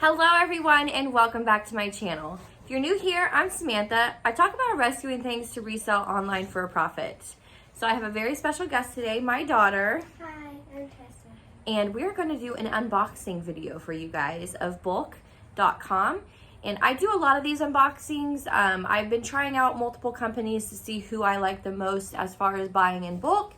Hello everyone and welcome back to my channel. If you're new here, I'm Samantha. I talk about rescuing things to resell online for a profit. So I have a very special guest today, my daughter. Hi, I'm Tessa. And we're going to do an unboxing video for you guys of BULQ.com. And I do a lot of these unboxings. I've been trying out multiple companies to see who I like the most as far as buying in bulk.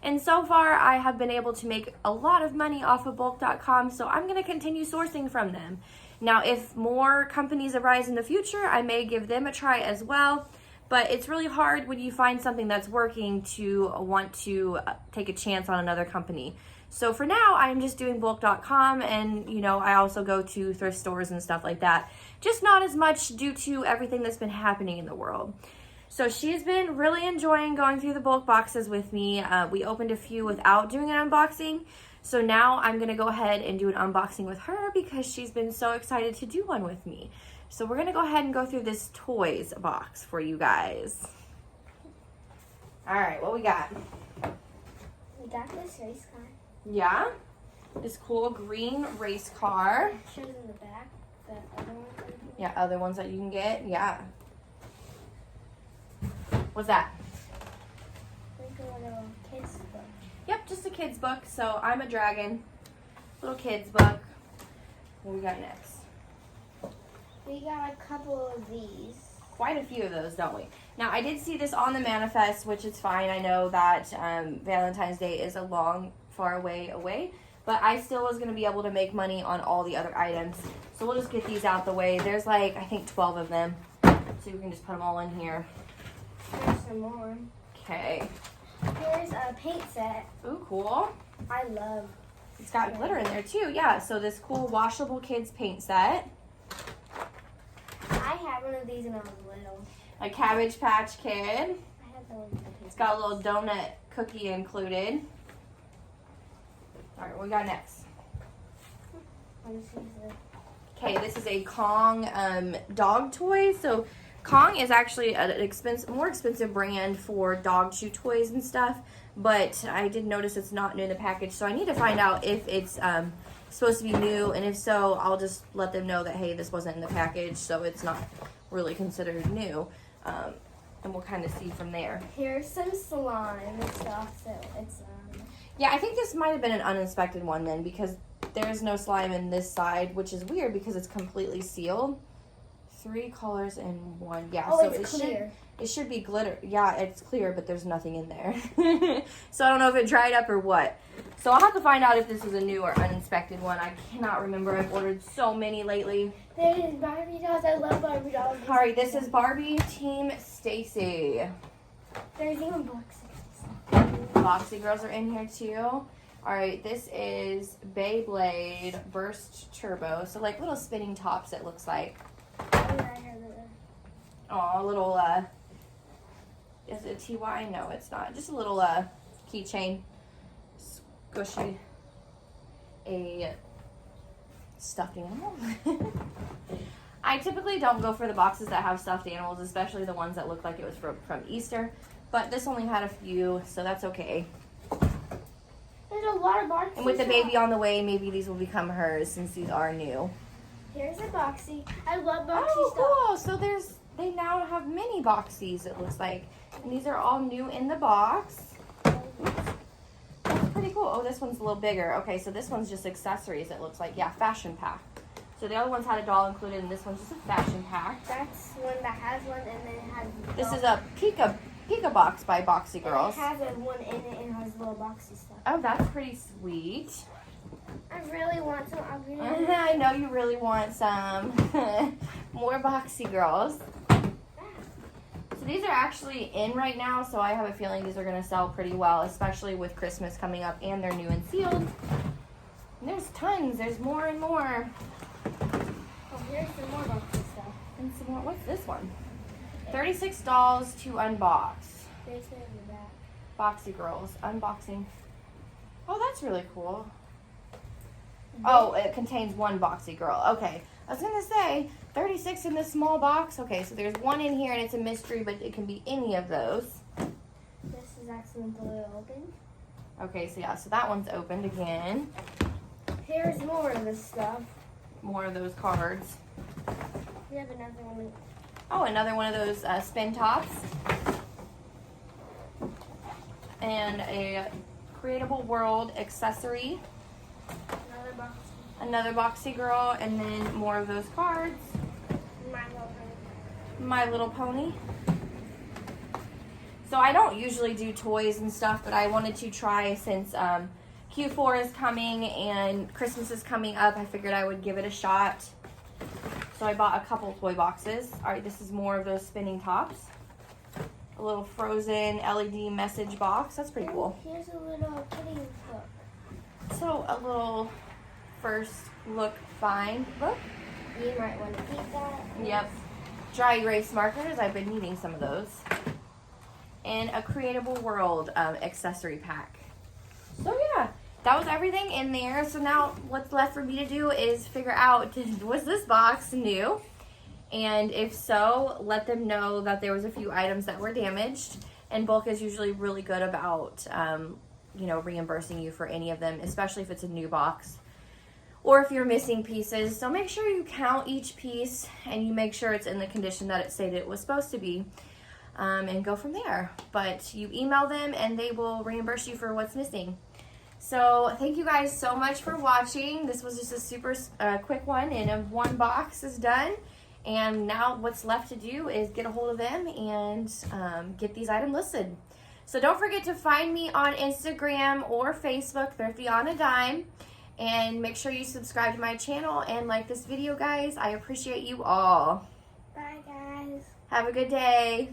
And so far, I have been able to make a lot of money off of BULQ.com, so I'm going to continue sourcing from them. Now, if more companies arise in the future, I may give them a try as well. But it's really hard when you find something that's working to want to take a chance on another company. So for now, I'm just doing BULQ.com, and I also go to thrift stores and stuff like that. Just not as much due to everything that's been happening in the world. So she's been really enjoying going through the bulk boxes with me. We opened a few without doing an unboxing. So now I'm gonna go ahead and do an unboxing with her because she's been so excited to do one with me. So we're gonna go ahead and go through this toys box for you guys. All right, what we got? We got this race car. Yeah, this cool green race car. It shows in the back the other ones. Yeah, other ones that you can get, yeah. What's that? Like a little kid's book. Yep, just a kid's book. So I'm a dragon. Little kid's book. What we got next? We got a couple of these. Quite a few of those, don't we? Now, I did see this on the manifest, which is fine. I know that Valentine's Day is a long, far way away. But I still was going to be able to make money on all the other items. So we'll just get these out the way. There's like, I think 12 of them. So we can just put them all in here. There's some more. Okay. Here's a paint set. Ooh, cool. I love. It's got glitter in there too. Yeah, so this cool washable kids paint set. I had one of these when I was little. A Cabbage Patch Kid. I had the one. It's got a little donut cookie included. All right, what we got next? Okay, this is a Kong dog toy. So Kong is actually an more expensive brand for dog chew toys and stuff, but I did notice it's not new in the package, so I need to find out if it's supposed to be new, and if so, I'll just let them know that, hey, this wasn't in the package, so it's not really considered new, and we'll kind of see from there. Here's some slime and stuff, so it's Yeah, I think this might have been an uninspected one then, because there's no slime in this side, which is weird because it's completely sealed. 3 colors in one. Yeah, oh, so it's clear. It should be glitter. Yeah, it's clear, but there's nothing in there. So I don't know if it dried up or what. So I'll have to find out if this is a new or uninspected one. I cannot remember. I've ordered so many lately. There's Barbie dolls. I love Barbie dolls. All right, this is Barbie Team Stacy. There's even boxes. Boxy girls are in here too. All right, this is Beyblade Burst Turbo. So like little spinning tops, it looks like. Oh, a little, is it TY? No, it's not. Just a little keychain. Squishy. A stuffed animal. I typically don't go for the boxes that have stuffed animals, especially the ones that look like it was from Easter. But this only had a few, so that's okay. There's a lot of boxes. And with the baby on the way, maybe these will become hers since these are new. Here's a boxy. I love boxy Oh, stuff. cool. So they now have mini boxies, it looks like. And these are all new in the box. That's pretty cool. Oh, this one's a little bigger. Okay, so this one's just accessories, it looks like. Yeah, fashion pack. So the other ones had a doll included, and this one's just a fashion pack. That's one that has one, and then it has a This is a Pika box by Boxy Girls. It has a one in it and has little boxy stuff. Oh, that's pretty sweet. I really want some. I know you really want some. More Boxy Girls. So these are actually in right now, so I have a feeling these are going to sell pretty well, especially with Christmas coming up, and they're new and sealed. And there's tons. There's more and more. Oh, here's some more boxy stuff. And some more. What's this one? 36 dolls to unbox. There's one in the back. Boxy Girls. Unboxing. Oh, that's really cool. Oh, it contains one Boxy Girl. Okay. I was going to say, 36 in this small box. Okay, so there's one in here, and it's a mystery, but it can be any of those. This is accidentally open. Okay, so yeah, so that one's opened again. Here's more of this stuff. more of those cards. We have another one. Oh, another one of those spin tops. And a Creatable World accessory. Another box. Another boxy girl, and then more of those cards. My Little Pony. So I don't usually do toys and stuff, but I wanted to try since Q4 is coming and Christmas is coming up. I figured I would give it a shot. So I bought a couple toy boxes. All right, this is more of those spinning tops. A little frozen LED message box. That's pretty cool. Here's a little kitty book. So a little first look find book. You might want to keep that. Yep. Dry erase markers. I've been needing some of those. And a Creatable World accessory pack. So yeah, that was everything in there. So now what's left for me to do is figure out, was this box new? And if so, let them know that there was a few items that were damaged. And BULQ is usually really good about, you know, reimbursing you for any of them, especially if it's a new box or if you're missing pieces. So make sure you count each piece and you make sure it's in the condition that it stated it was supposed to be, and go from there. But you email them and they will reimburse you for what's missing. So thank you guys so much for watching. This was just a super quick one, and one box is done. And now what's left to do is get a hold of them and get these items listed. So don't forget to find me on Instagram or Facebook, Thrifty on a Dime. And make sure you subscribe to my channel and like this video, guys. I appreciate you all. Bye, guys. Have a good day.